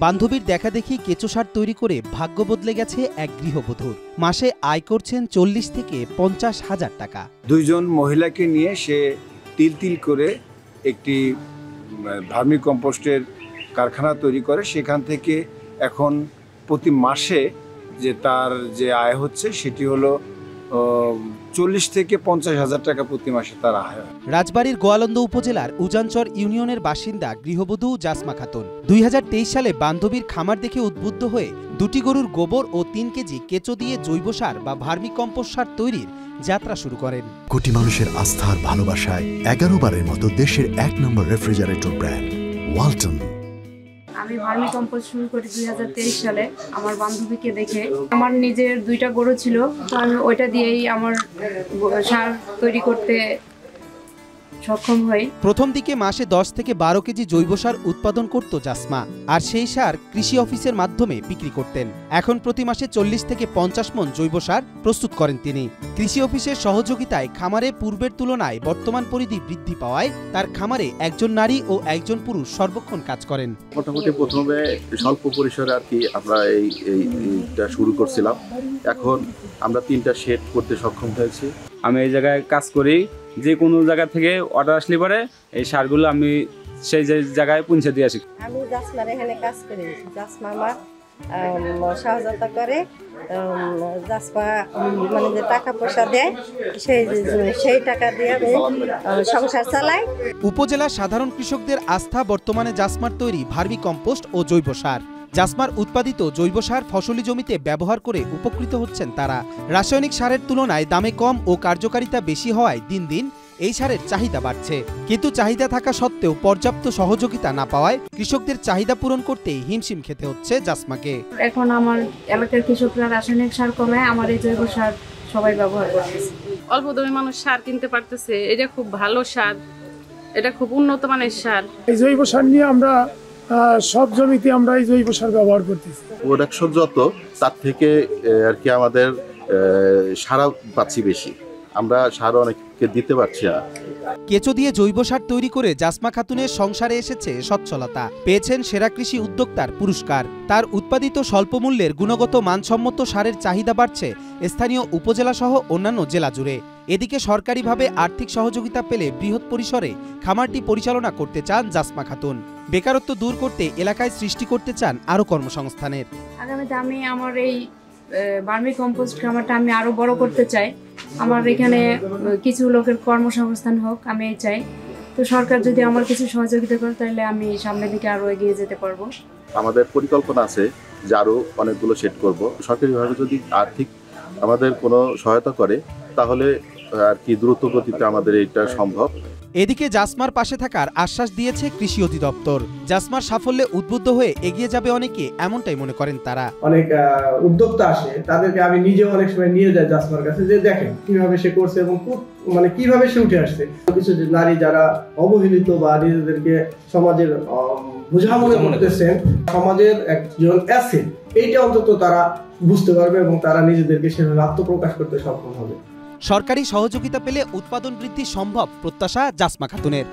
বান্ধবীর দেখাদেখি কেঁচো সার তৈরি করে ভাগ্য বদলে গেছে এক গৃহবধূর। মাসে আয় করছেন 40 থেকে 50 হাজার টাকা। দুইজন মহিলাকে নিয়ে সে তিল তিল করে একটি ভার্মি কম্পোস্টের কারখানা তৈরি করে। সেখান থেকে এখন প্রতি মাসে যে তার যে আয় হচ্ছে সেটি হলো 40 থেকে 50 হাজার টাকা প্রতি মাসে তার আয়। রাজবাড়ীর গোয়ালন্দ উপজেলার উজানচর ইউনিয়নের বাসিন্দা গৃহবধূ জাসমা খাতুন 2023 সালে বান্ধবীর খামার দেখে উদ্বুদ্ধ হয়ে 2টি গরুর গোবর ও 3 কেজি কেঁচো দিয়ে জৈব সার বা ভার্মি কম্পোস্ট সার তৈরির যাত্রা শুরু করেন। কোটি মানুষের আস্থার ভালোবাসায় 11 বারের মতো দেশের 1 নম্বর রেফ্রিজারেটর ব্র্যান্ড ওয়ালটন। আমি ভার্মি কম্পোস্ট শুরু করি 2023 সালে আমার বান্ধবীকে দেখে। আমার নিজের 2টা গরু ছিল, তো আমি ওইটা দিয়েই আমার সার তৈরি করতে সক্ষম হই। প্রথম দিকে মাসে 10 থেকে 12 কেজি জৈব সার উৎপাদন করত জাসমা, আর সেই সার কৃষি অফিসের মাধ্যমে বিক্রি করতেন। এখন প্রতি মাসে 40 থেকে 50 মণ জৈব সার প্রস্তুত করেন তিনি। কৃষি অফিসের সহযোগিতায় খামারে পূর্বের তুলনায় বর্তমান পরিধি বৃদ্ধি পাওয়ায় তার খামারে একজন নারী ও একজন পুরুষ সর্বক্ষণ কাজ করেন। মোটামুটি প্রথমে স্বল্প পরিসরে আর কি আমরা এইটা শুরু করছিলাম। এখন আমরা 3টা শেড করতে সক্ষম হয়েছি। আমি এই জায়গায় কাজ করি, যে কোনো জায়গা থেকে অর্ডার আসলে পরে এই সারগুলো আমি সেই জায়গায় পৌঁছে দিয়ে আসি। আমি জাসমার এখানে কাজ করি, জাসমা আমার সহযোগিতা করে। জাসমা মানে যে টাকা পয়সা দেয় সেই টাকা দিয়ে আমি সংসার চালাই। উপজেলার সাধারণ কৃষকদের আস্থা বর্তমানে জাসমার তৈরি ভার্মি কম্পোস্ট ও জৈব সার। জাসমার উৎপাদিত জৈব সার ফসলি জমিতে ব্যবহার করে উপকৃত হচ্ছেন তারা। রাসায়নিক সারের তুলনায় দামে কম ও কার্যকারিতা বেশি হওয়ায় দিন দিন এই সারের চাহিদা বাড়ছে। কিন্তু চাহিদা থাকা সত্ত্বেও পর্যাপ্ত সহযোগিতা না পাওয়ায় কৃষকদের চাহিদা পূরণ করতেই হিমশিম খেতে হচ্ছে জাসমাকে। এখন আমার এলাকার কৃষকরা রাসায়নিক সার কমে আমার এই জৈব সার সবাই ব্যবহার করতেছে। অল্প দামে মানুষ সার কিনতে পারতেছে, এটা খুব ভালো সার, এটা খুব উন্নত মানের সার। এই জৈব সার নিয়ে আমরা সব জমিতে আমরা এই জৈব সার ব্যবহার করতেছি। প্রোডাকশন যত তার থেকে আর কি আমাদের সারা পাচ্ছি বেশি, আমরা সার অনেককে দিতে পারছি না। কেঁচো দিয়ে জৈব সার তৈরি করে জাসমা খাতুনের সংসারে এসেছে সচ্ছলতা। পেয়েছেন সেরা কৃষি উদ্যোক্তার পুরস্কার। তার উৎপাদিত স্বল্পমূল্যের গুণগত মানসম্মত সারের চাহিদা বাড়ছে স্থানীয় উপজেলা সহ অন্যান্য জেলা জুড়ে। এদিকে সরকারিভাবে আর্থিক সহযোগিতা পেলে বৃহৎ পরিসরে খামারটি পরিচালনা করতে চান জাসমা খাতুন। বেকারত্ব দূর করতে এলাকায় সৃষ্টি করতে চান আরো কর্মসংস্থানের। আগামীতে আমি আমার এই ভার্মি কম্পোস্ট খামারটা আমি আরো বড় করতে চাই। আমার এখানে কিছু লোকের কর্মসংস্থান হোক আমি চাই। তো সরকার যদি আমার কিছু সহযোগিতা করে তাহলে আমি সামনের দিকে আরো এগিয়ে যেতে পারবো। আমাদের পরিকল্পনা আছে যে আরো অনেকগুলো সেট করব। সরকারিভাবে যদি আর্থিক আমাদের কোনো সহায়তা করে তাহলে আর কি দ্রুত গতিতে আমাদের এটা সম্ভব। এদিকে জাসমার পাশে থাকার আশ্বাস দিয়েছে কৃষি অধিদপ্তর। জাসমার সাফল্যে উদ্বুদ্ধ হয়ে এগিয়ে যাবে অনেকে, এমনটাই মনে করেন তারা। অনেক উদ্যোক্তা আসে, তাদেরকে আমি নিজে অনেক সময় নিয়ে যাই জাসমার কাছে, যে দেখেন কিভাবে সে করছে এবং মানে কিভাবে সে উঠে আসছে। কিছু নারী যারা অবহেলিত বা নিজেদেরকে সমাজের বোঝা মনে করতেছেন, সমাজের একজন অ্যাসেট, এইটা অন্তত তারা বুঝতে পারবে এবং তারা নিজেদেরকে সেভাবে আত্মপ্রকাশ করতে সক্ষম হবে। সরকারি সহযোগিতা পেলে উৎপাদন বৃদ্ধি সম্ভব প্রত্যাশা জাসমা খাতুনের।